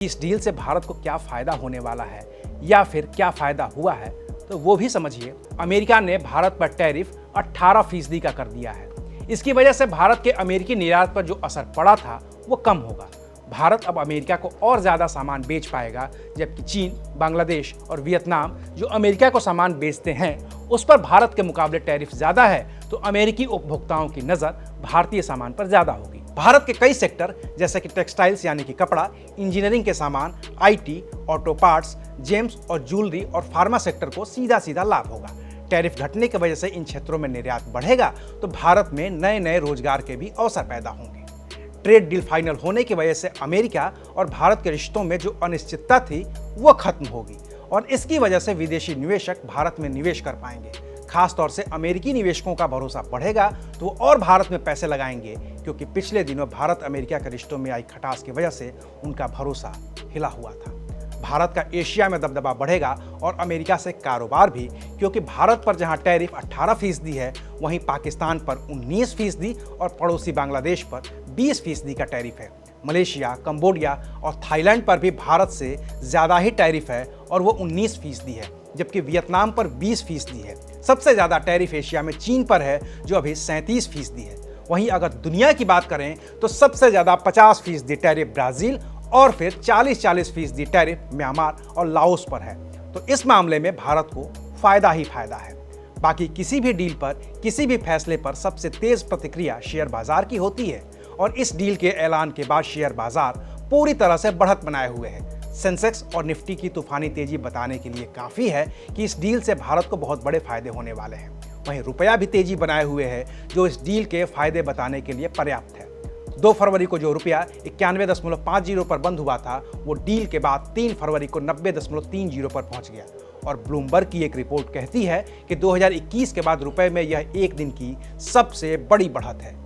इस डील से भारत को क्या फ़ायदा होने वाला है या फिर क्या फ़ायदा हुआ है, तो वो भी समझिए। अमेरिका ने भारत पर टैरिफ 18% का कर दिया है। इसकी वजह से भारत के अमेरिकी निर्यात पर जो असर पड़ा था वो कम होगा। भारत अब अमेरिका को और ज़्यादा सामान बेच पाएगा, जबकि चीन, बांग्लादेश और वियतनाम जो अमेरिका को सामान बेचते हैं उस पर भारत के मुकाबले टैरिफ ज़्यादा है, तो अमेरिकी उपभोक्ताओं की नज़र भारतीय सामान पर ज़्यादा होगी। भारत के कई सेक्टर जैसे कि टेक्सटाइल्स यानी कि कपड़ा, इंजीनियरिंग के सामान, आईटी, ऑटो पार्ट्स, जेम्स और ज्वेलरी और फार्मा सेक्टर को सीधा सीधा लाभ होगा। टैरिफ घटने की वजह से इन क्षेत्रों में निर्यात बढ़ेगा तो भारत में नए नए रोजगार के भी अवसर पैदा होंगे। ट्रेड डील फाइनल होने की वजह से अमेरिका और भारत के रिश्तों में जो अनिश्चितता थी वो खत्म होगी और इसकी वजह से विदेशी निवेशक भारत में निवेश कर पाएंगे। खासतौर से अमेरिकी निवेशकों का भरोसा बढ़ेगा तो वो और भारत में पैसे लगाएंगे, क्योंकि पिछले दिनों भारत अमेरिका के रिश्तों में आई खटास की वजह से उनका भरोसा हिला हुआ था। भारत का एशिया में दबदबा बढ़ेगा और अमेरिका से कारोबार भी, क्योंकि भारत पर जहां टैरिफ 18% है वहीं पाकिस्तान पर 19% और पड़ोसी बांग्लादेश पर 20% का टैरिफ है। मलेशिया, कंबोडिया और थाईलैंड पर भी भारत से ज़्यादा ही टैरिफ है और वो 19% है, जबकि वियतनाम पर 20% है। सबसे ज़्यादा टैरिफ एशिया में चीन पर है जो अभी 37% है। वहीं अगर दुनिया की बात करें तो सबसे ज़्यादा 50% टैरिफ ब्राज़ील और फिर 40% टैरिफ म्यांमार और लाओस पर है। तो इस मामले में भारत को फ़ायदा ही फ़ायदा है। बाकी किसी भी डील पर, किसी भी फैसले पर सबसे तेज़ प्रतिक्रिया शेयर बाजार की होती है और इस डील के ऐलान के बाद शेयर बाजार पूरी तरह से बढ़त बनाए हुए हैं। सेंसेक्स और निफ्टी की तूफानी तेजी बताने के लिए काफ़ी है कि इस डील से भारत को बहुत बड़े फायदे होने वाले हैं। वहीं रुपया भी तेजी बनाए हुए है जो इस डील के फायदे बताने के लिए पर्याप्त है। 2 फरवरी को जो रुपया 91.50 पर बंद हुआ था वो डील के बाद 3 फरवरी को 90.30 पर पहुंच गया और ब्लूमबर्ग की एक रिपोर्ट कहती है कि 2021 के बाद रुपए में यह एक दिन की सबसे बड़ी बढ़त है।